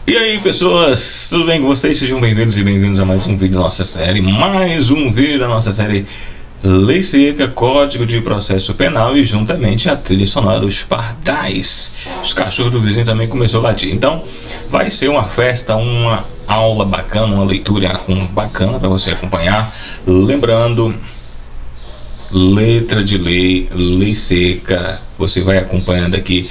E aí pessoas, tudo bem com vocês? Sejam bem-vindos e bem-vindos a mais um vídeo da nossa série, Lei Seca, Código de Processo Penal e juntamente a trilha sonora dos Pardais. Os cachorros do vizinho também começou a latir. Então vai ser uma festa, uma aula bacana, uma leitura bacana para você acompanhar. Lembrando, letra de lei, lei seca, você vai acompanhando aqui.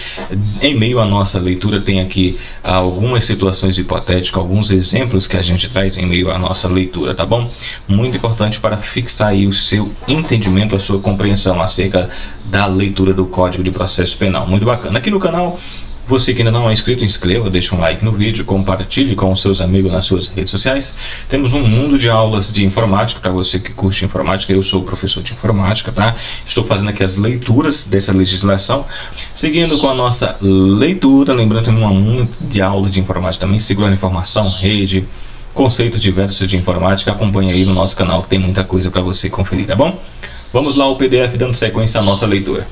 Em meio à nossa leitura tem aqui algumas situações hipotéticas, alguns exemplos que a gente traz em meio à nossa leitura, tá bom? Muito importante para fixar aí o seu entendimento, a sua compreensão acerca da leitura do Código de Processo Penal. Muito bacana. Aqui no canal, você que ainda não é inscrito, inscreva, deixa um like no vídeo, compartilhe com os seus amigos nas suas redes sociais. Temos um mundo de aulas de informática para você que curte informática. Eu sou professor de informática, tá? Estou fazendo aqui as leituras dessa legislação. Seguindo com a nossa leitura, lembrando que tem um mundo de aulas de informática também, segurança de informação, rede, conceitos diversos de informática. Acompanhe aí no nosso canal que tem muita coisa para você conferir, tá bom? Vamos lá, o PDF dando sequência à nossa leitura.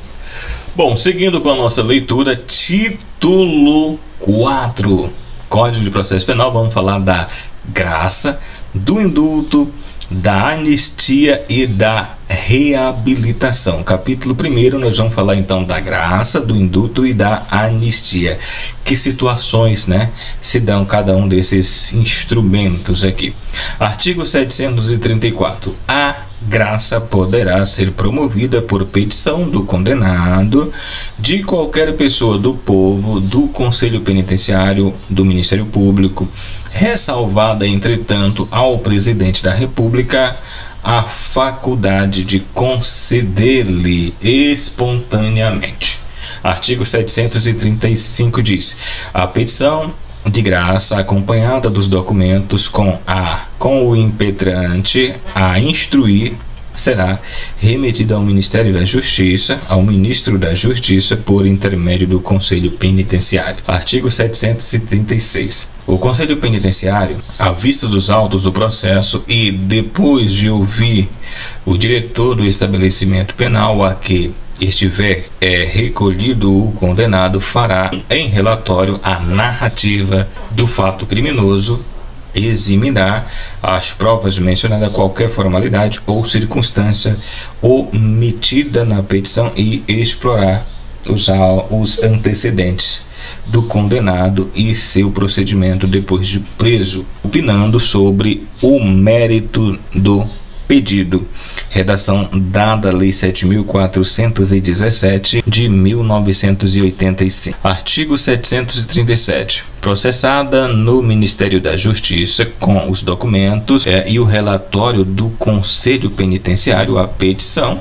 Bom, seguindo com a nossa leitura, título 4, Código de Processo Penal, vamos falar da graça, do indulto, da anistia e da reabilitação. Capítulo 1, nós vamos falar então da graça, do indulto e da anistia. Que situações, né, se dão cada um desses instrumentos aqui. Artigo 734. A graça poderá ser promovida por petição do condenado, de qualquer pessoa do povo, do Conselho Penitenciário, do Ministério Público, ressalvada, entretanto, ao Presidente da República a faculdade de conceder-lhe espontaneamente. Artigo 735 diz: a petição de graça acompanhada dos documentos com o impetrante a instruir será remetida ao Ministério da Justiça, ao Ministro da Justiça, por intermédio do Conselho Penitenciário. Artigo 736. O Conselho Penitenciário, à vista dos autos do processo e depois de ouvir o diretor do estabelecimento penal a que estiver recolhido o condenado, fará em relatório a narrativa do fato criminoso, eximirá as provas mencionadas, qualquer formalidade ou circunstância omitida na petição e explorar os antecedentes do condenado e seu procedimento depois de preso, opinando sobre o mérito do pedido. Redação dada Lei 7.417 de 1985. Artigo 737. Processada no Ministério da Justiça com os documentos e o relatório do Conselho Penitenciário, a petição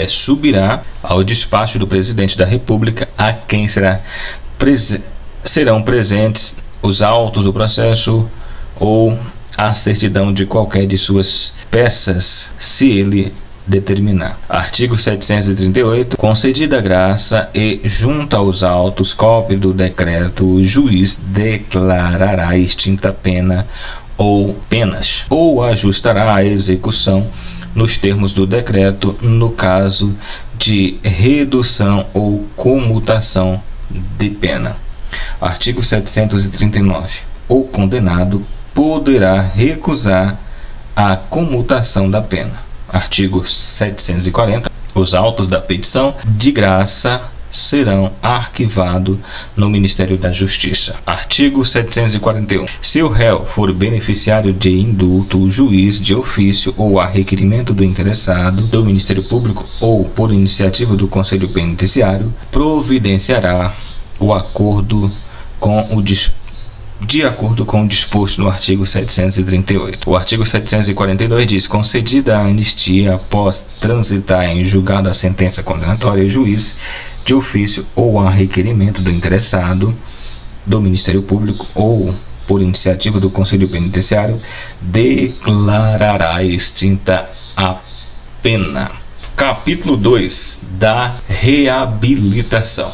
subirá ao despacho do Presidente da República, a quem serão presentes os autos do processo ou a certidão de qualquer de suas peças, se ele determinar. Artigo 738. Concedida a graça e junto aos autos cópia do decreto, o juiz declarará extinta a pena ou penas, ou ajustará a execução nos termos do decreto, no caso de redução ou comutação de pena. Artigo 739. O condenado poderá recusar a comutação da pena. Artigo 740. Os autos da petição de graça serão arquivados no Ministério da Justiça. Artigo 741. Se o réu for beneficiário de indulto, o juiz, de ofício ou a requerimento do interessado, do Ministério Público ou por iniciativa do Conselho Penitenciário, providenciará o acordo de acordo com o disposto no artigo 738. O artigo 742 diz: concedida a anistia após transitar em julgado a sentença condenatória, o juiz, de ofício ou a requerimento do interessado, do Ministério Público ou por iniciativa do Conselho Penitenciário, declarará extinta a pena. Capítulo 2 da reabilitação.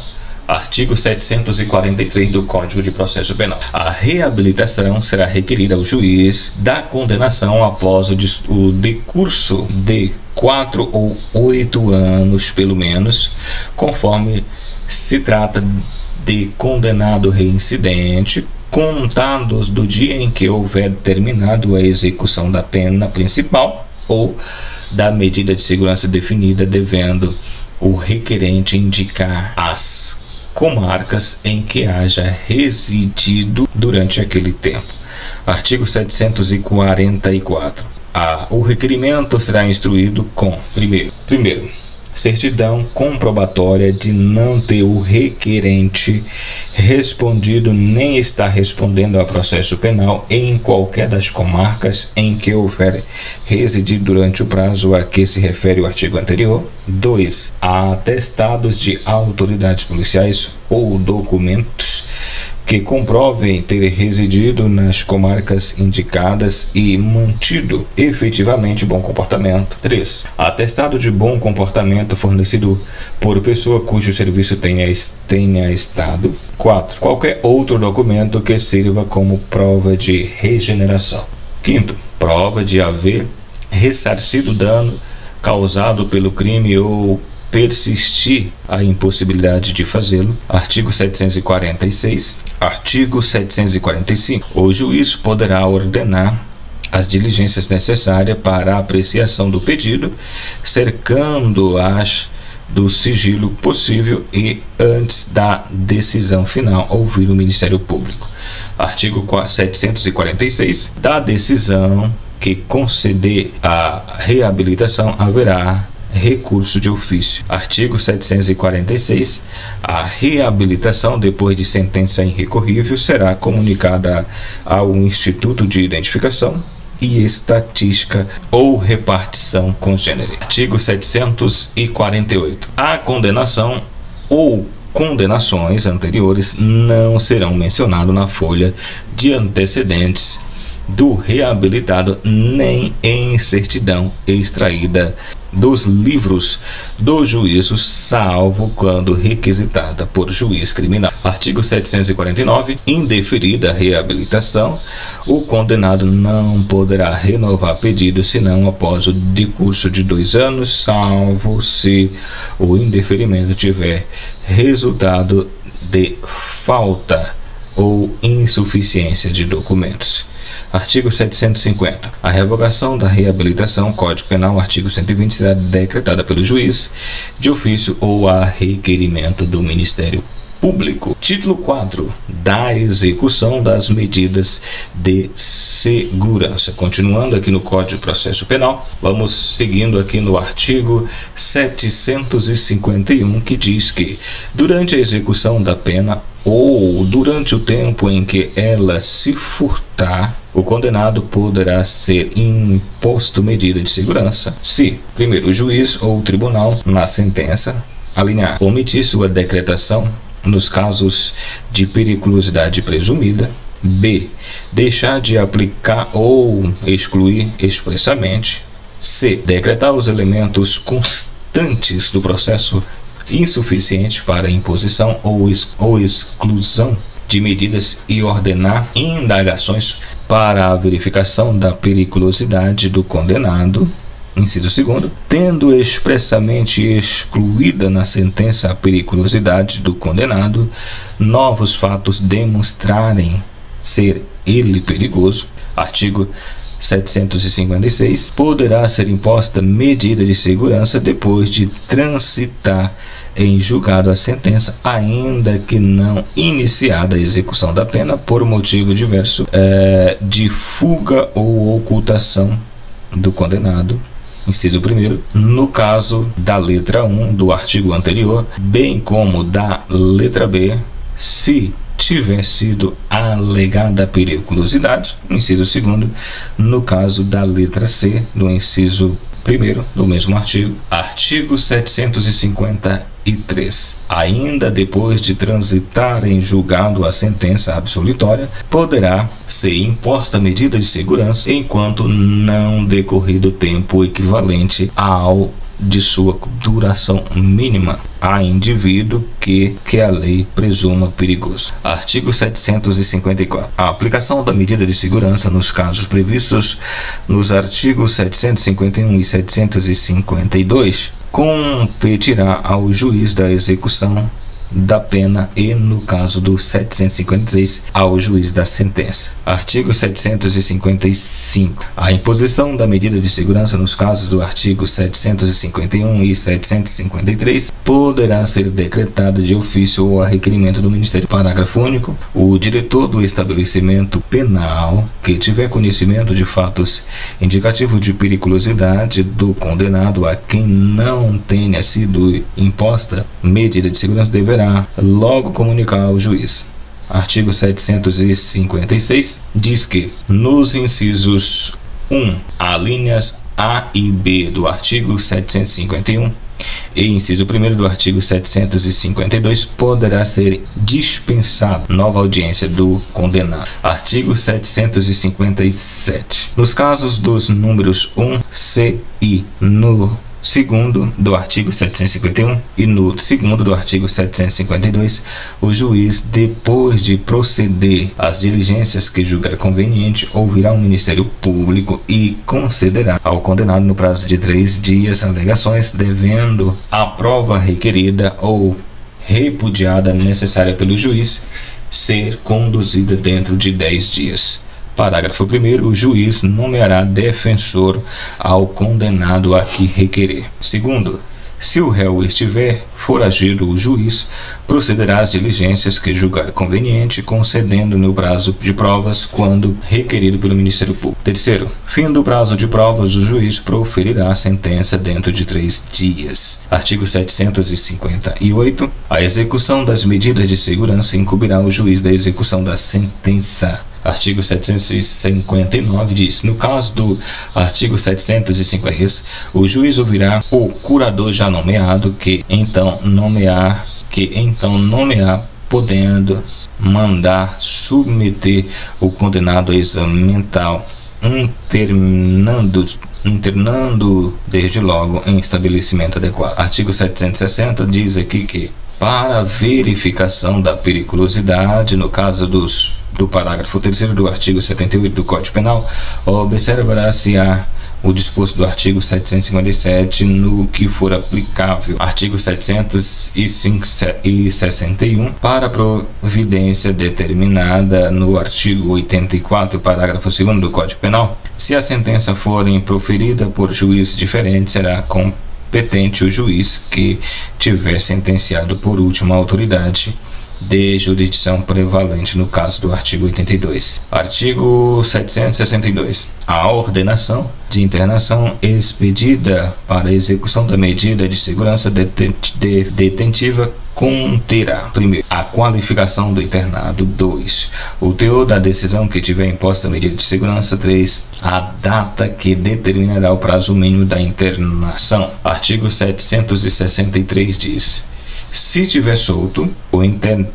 Artigo 743 do Código de Processo Penal. A reabilitação será requerida ao juiz da condenação após o decurso de 4 ou 8 anos, pelo menos, conforme se trata de condenado reincidente, contados do dia em que houver terminado a execução da pena principal ou da medida de segurança definida, devendo o requerente indicar as comarcas em que haja residido durante aquele tempo. Artigo 744. O requerimento será instruído com, primeiro, certidão comprobatória de não ter o requerente respondido nem está respondendo ao processo penal em qualquer das comarcas em que houver residido durante o prazo a que se refere o artigo anterior. 2. Atestados de autoridades policiais ou documentos que comprovem ter residido nas comarcas indicadas e mantido efetivamente bom comportamento. 3. Atestado de bom comportamento fornecido por pessoa cujo serviço tenha estado. 4. Qualquer outro documento que sirva como prova de regeneração. 5. Prova de haver ressarcido dano causado pelo crime ou persistir a impossibilidade de fazê-lo. Artigo 746. Artigo 745. O juiz poderá ordenar as diligências necessárias para a apreciação do pedido, cercando-as do sigilo possível e, antes da decisão final, ouvir o Ministério Público. Artigo 746. Da decisão que conceder a reabilitação haverá recurso de ofício. Artigo 746. A reabilitação, depois de sentença irrecorrível, será comunicada ao Instituto de Identificação e Estatística ou Repartição Congênere. Artigo 748. A condenação ou condenações anteriores não serão mencionados na folha de antecedentes do reabilitado nem em certidão extraída dos livros do juízo, salvo quando requisitada por juiz criminal. Artigo 749. Indeferida a reabilitação, o condenado não poderá renovar pedido senão após o decurso de 2 anos, salvo se o indeferimento tiver resultado de falta ou insuficiência de documentos. Artigo 750. A revogação da reabilitação, Código Penal, artigo 120, será decretada pelo juiz de ofício ou a requerimento do Ministério Público. Título 4. Da execução das medidas de segurança. Continuando aqui no Código de Processo Penal, vamos seguindo aqui no artigo 751, que diz que durante a execução da pena ou durante o tempo em que ela se furtar, o condenado poderá ser imposto medida de segurança se, primeiro, o juiz ou o tribunal, na sentença, alínea A, omitir sua decretação nos casos de periculosidade presumida, B, deixar de aplicar ou excluir expressamente, C, decretar os elementos constantes do processo insuficiente para imposição ou exclusão de medidas e ordenar indagações para a verificação da periculosidade do condenado. Inciso 2º, tendo expressamente excluída na sentença a periculosidade do condenado, novos fatos demonstrarem ser ele perigoso. Artigo 756. Poderá ser imposta medida de segurança depois de transitar em julgado a sentença, ainda que não iniciada a execução da pena por motivo diverso de fuga ou ocultação do condenado. Inciso 1º, no caso da letra 1 do artigo anterior, bem como da letra B, se tiver sido alegada periculosidade. Inciso 2º, no caso da letra C do inciso 1º do mesmo artigo. Artigo 753. Ainda depois de transitar em julgado a sentença absolutória, poderá ser imposta medida de segurança enquanto não decorrido tempo equivalente ao de sua duração mínima a indivíduo que a lei presuma perigoso. Artigo 754. A aplicação da medida de segurança nos casos previstos nos artigos 751 e 752 competirá ao juiz da execução da pena e, no caso do 753, ao juiz da sentença. Artigo 755. A imposição da medida de segurança nos casos do artigo 751 e 753 poderá ser decretada de ofício ou a requerimento do Ministério. Parágrafo único. O diretor do estabelecimento penal que tiver conhecimento de fatos indicativos de periculosidade do condenado a quem não tenha sido imposta medida de segurança deverá logo comunicar ao juiz. Artigo 756 diz que, nos incisos 1, alíneas A e B do artigo 751 e inciso 1º do artigo 752, poderá ser dispensada nova audiência do condenado. Artigo 757. Nos casos dos números 1, C e no segundo do artigo 751 e no segundo do artigo 752, o juiz, depois de proceder às diligências que julgar conveniente, ouvirá o Ministério Público e concederá ao condenado no prazo de 3 dias alegações, devendo a prova requerida ou repudiada necessária pelo juiz ser conduzida dentro de 10 dias. Parágrafo 1º. O juiz nomeará defensor ao condenado a que requerer. Segundo, se o réu estiver foragido, o juiz procederá às diligências que julgar conveniente, concedendo-lhe o prazo de provas quando requerido pelo Ministério Público. Terceiro, fim do prazo de provas, o juiz proferirá a sentença dentro de 3 dias. Artigo 758. A execução das medidas de segurança incumbirá o juiz da execução da sentença. Artigo 759 diz: no caso do artigo 753, o juiz ouvirá o curador já nomeado, que então nomear, podendo mandar submeter o condenado a exame mental, internando desde logo em estabelecimento adequado. Artigo 760 diz aqui que, para verificação da periculosidade, no caso do parágrafo 3º do artigo 78 do Código Penal, observará-se o disposto do artigo 757 no que for aplicável. Artigo 761. Para providência determinada no artigo 84, parágrafo 2º do Código Penal, se a sentença for proferida por juiz diferente, será competente o juiz que tiver sentenciado por última autoridade de jurisdição prevalente no caso do artigo 82. Artigo 762. A ordenação de internação expedida para a execução da medida de segurança detentiva conterá, primeiro, a qualificação do internado, 2, o teor da decisão que tiver imposta a medida de segurança, 3, a data que determinará o prazo mínimo da internação. Artigo 763 diz: se tiver solto, o internando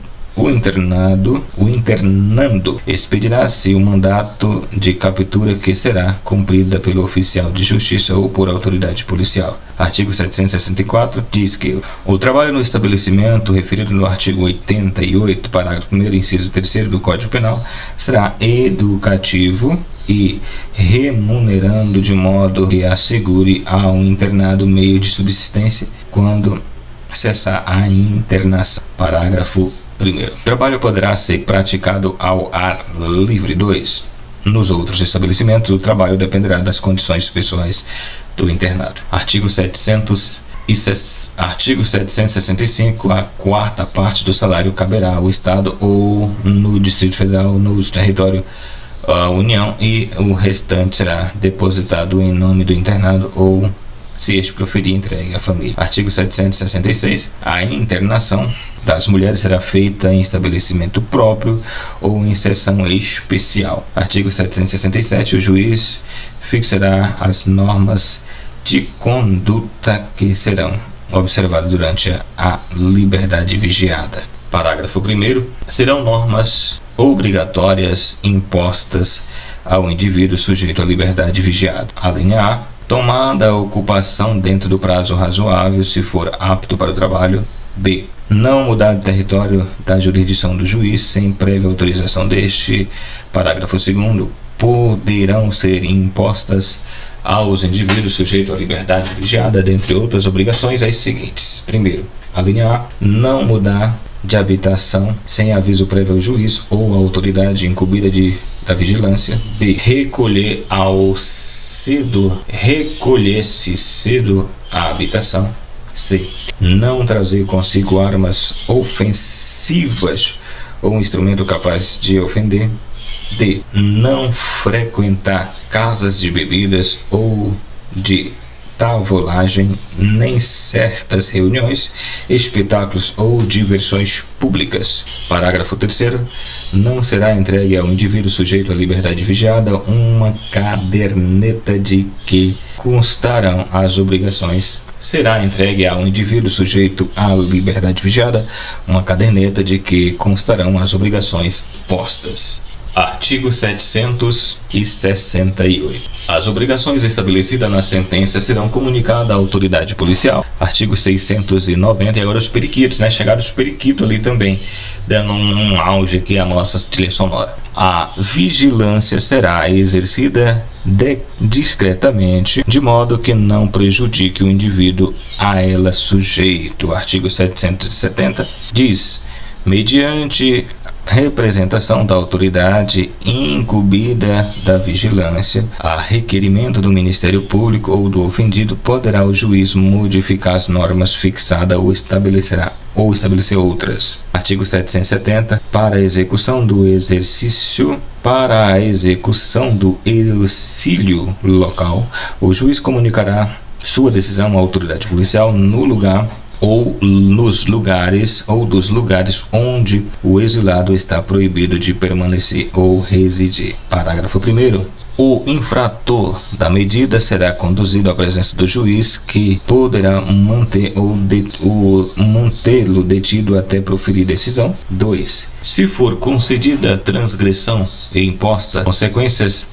expedirá-se o mandato de captura, que será cumprida pelo oficial de justiça ou por autoridade policial. Artigo 764 diz que o trabalho no estabelecimento referido no artigo 88, parágrafo 1º, inciso 3º do Código Penal, será educativo e remunerando de modo que assegure ao internado meio de subsistência quando cessar a internação. Parágrafo 1º. O trabalho poderá ser praticado ao ar livre. 2. Nos outros estabelecimentos, o trabalho dependerá das condições pessoais do internado. Artigo 765. A quarta parte do salário caberá ao Estado ou no Distrito Federal, no território União, e o restante será depositado em nome do internado ou, se este proferir, entregue à família. Artigo 766. A internação das mulheres será feita em estabelecimento próprio ou em seção especial. Artigo 767. O juiz fixará as normas de conduta que serão observadas durante a liberdade vigiada. Parágrafo 1º. Serão normas obrigatórias impostas ao indivíduo sujeito à liberdade vigiada. A linha A: tomada a ocupação dentro do prazo razoável, se for apto para o trabalho. B: não mudar de território da jurisdição do juiz sem prévia autorização deste. Parágrafo 2º. Poderão ser impostas aos indivíduos sujeitos à liberdade vigiada, dentre outras obrigações, as seguintes. Primeiro, a linha A: não mudar de habitação sem aviso prévio ao juiz ou à autoridade incumbida da vigilância. B. Recolher-se cedo à habitação. C. Não trazer consigo armas ofensivas ou um instrumento capaz de ofender. D. Não frequentar casas de bebidas ou de tavolagem, nem certas reuniões, espetáculos ou diversões públicas. Parágrafo 3º. Não será entregue ao indivíduo sujeito à liberdade vigiada uma caderneta de que constarão as obrigações. Será entregue ao indivíduo sujeito à liberdade vigiada uma caderneta de que constarão as obrigações postas. Artigo 768. As obrigações estabelecidas na sentença serão comunicadas à autoridade policial. Artigo 690. E agora os periquitos, né? Chegaram os periquitos ali também, dando um auge aqui à nossa trilha sonora. A vigilância será exercida discretamente, de modo que não prejudique o indivíduo a ela sujeito. O artigo 770 diz: mediante representação da autoridade incumbida da vigilância, a requerimento do Ministério Público ou do ofendido, poderá o juiz modificar as normas fixadas ou estabelecer outras. Artigo 770. Para a execução do auxílio local, o juiz comunicará sua decisão à autoridade policial no lugar ou dos lugares onde o exilado está proibido de permanecer ou residir. Parágrafo 1º. O infrator da medida será conduzido à presença do juiz, que poderá mantê-lo detido até proferir decisão. 2. Se for concedida transgressão e imposta consequências,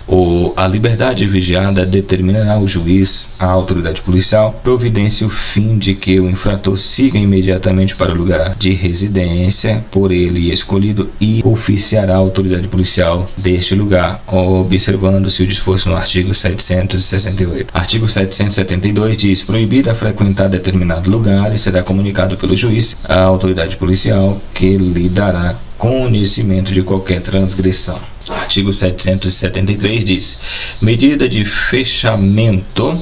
a liberdade vigiada, determinará o juiz, a autoridade policial, providência o fim de que o infrator siga imediatamente para o lugar de residência por ele escolhido e oficiará a autoridade policial deste lugar, observando-se o disposto no artigo 768. Artigo 772 diz: proibida frequentar determinado lugar e será comunicado pelo juiz à autoridade policial, que lhe dará conhecimento de qualquer transgressão. Artigo 773 diz: medida de fechamento,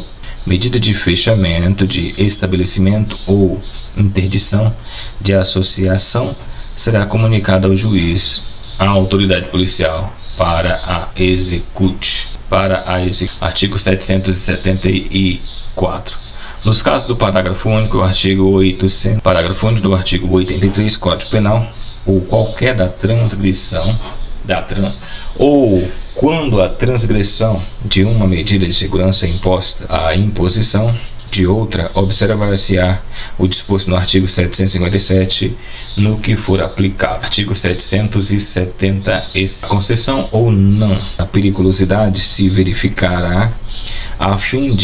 de estabelecimento ou interdição de associação será comunicada ao juiz, à autoridade policial, para a execute. Artigo 774. Nos casos do parágrafo único do artigo 83, Código Penal, ou qualquer da transgressão, ou quando a transgressão de uma medida de segurança imposta à imposição de outra, observar-se-á o disposto no artigo 757 no que for aplicável. Artigo 770. A concessão ou não a periculosidade se verificará ao fim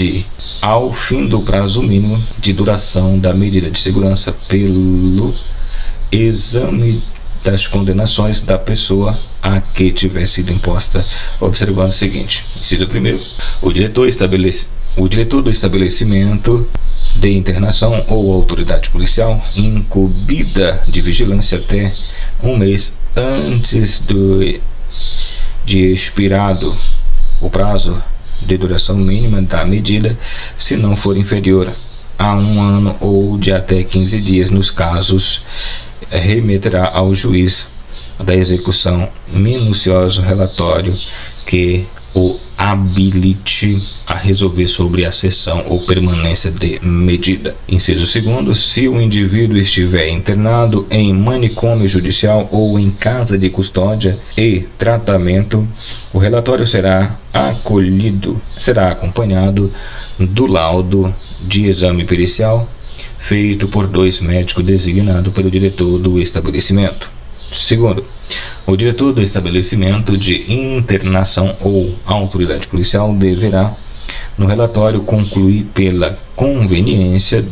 do prazo mínimo de duração da medida de segurança pelo exame das condenações da pessoa a que tiver sido imposta, observando o seguinte: inciso 1º, o diretor do estabelecimento de internação ou autoridade policial incumbida de vigilância até um mês antes de expirado o prazo de duração mínima da medida, se não for inferior a 1 ano ou de até 15 dias nos casos, remeterá ao juiz da execução minucioso relatório que o habilite a resolver sobre a cessão ou permanência de medida. Inciso 2º, se o indivíduo estiver internado em manicômio judicial ou em casa de custódia e tratamento, o relatório será acompanhado do laudo de exame pericial feito por 2 médicos designados pelo diretor do estabelecimento. Segundo, o diretor do estabelecimento de internação ou autoridade policial deverá, no relatório, concluir pela conveniência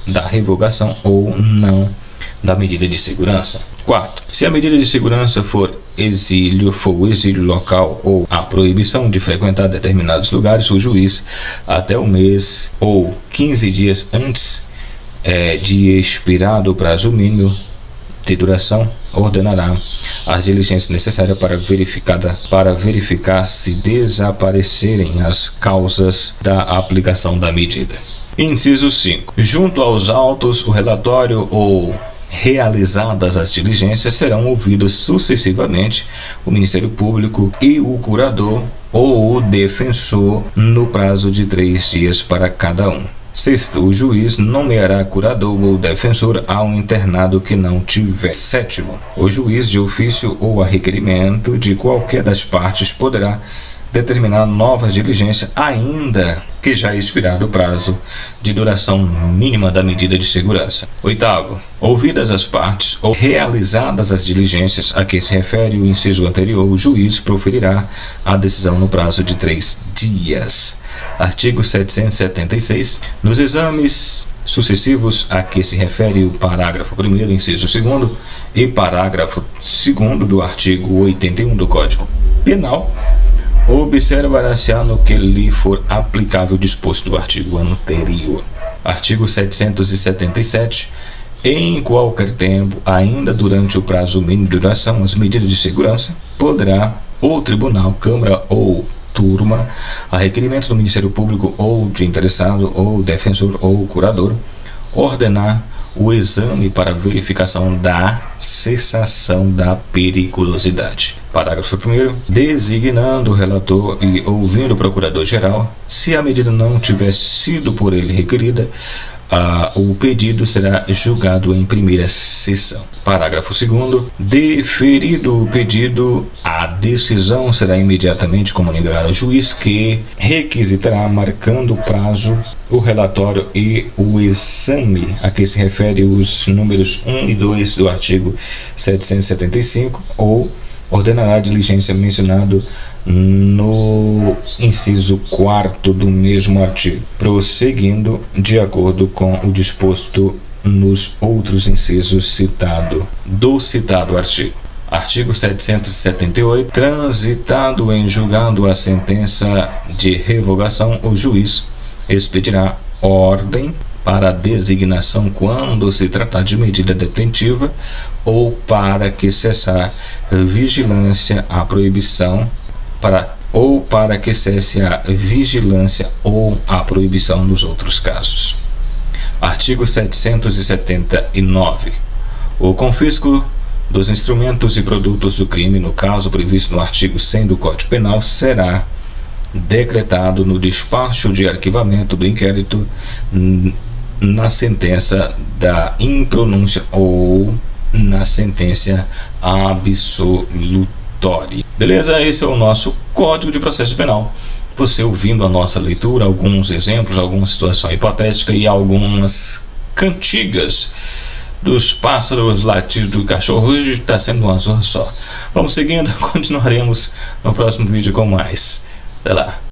da revogação ou não da medida de segurança. 4. Se a medida de segurança for o exílio local ou a proibição de frequentar determinados lugares, o juiz, até um mês ou 15 dias antes de expirado o prazo mínimo de duração, ordenará as diligências necessárias para verificar se desaparecerem as causas da aplicação da medida. Inciso 5. Junto aos autos, o relatório ou realizadas as diligências, serão ouvidos sucessivamente o Ministério Público e o curador ou o defensor no prazo de 3 dias para cada um. Sexto, o juiz nomeará curador ou defensor ao internado que não tiver. Sétimo, o juiz de ofício ou a requerimento de qualquer das partes poderá determinar novas diligências, ainda que já expirado o prazo de duração mínima da medida de segurança. Oitavo, ouvidas as partes ou realizadas as diligências a que se refere o inciso anterior, o juiz proferirá a decisão no prazo de 3 dias. Artigo 776. Nos exames sucessivos a que se refere o parágrafo 1º, inciso 2º e parágrafo 2º do artigo 81 do Código Penal, observará-se no que lhe for aplicável disposto do artigo anterior. Artigo 777. Em qualquer tempo, ainda durante o prazo mínimo de duração, as medidas de segurança, poderá o tribunal, câmara ou turma, a requerimento do Ministério Público ou de interessado ou defensor ou curador, ordenar o exame para verificação da cessação da periculosidade. Parágrafo 1º. Designando o relator e ouvindo o procurador-geral, se a medida não tiver sido por ele requerida, o pedido será julgado em primeira sessão. Parágrafo 2º. Deferido o pedido, a decisão será imediatamente comunicada ao juiz, que requisitará, marcando o prazo, o relatório e o exame a que se refere os números 1 e 2 do artigo 775, ou ordenará a diligência mencionado no inciso 4º do mesmo artigo, prosseguindo de acordo com o disposto nos outros incisos do citado artigo. Artigo 778. Transitado em julgado a sentença de revogação, o juiz expedirá ordem para a designação quando se tratar de medida detentiva ou para que cessar vigilância a proibição ou para que cesse a vigilância ou a proibição nos outros casos. Artigo 779. O confisco dos instrumentos e produtos do crime, no caso previsto no artigo 100 do Código Penal, será decretado no despacho de arquivamento do inquérito, na sentença da impronúncia ou na sentença absolutória. Beleza? Esse é o nosso Código de Processo Penal. Você ouvindo a nossa leitura, alguns exemplos, alguma situação hipotética e algumas cantigas dos pássaros, latidos do cachorro. Hoje está sendo uma zorra só. Vamos seguindo, continuaremos no próximo vídeo com mais. Até lá.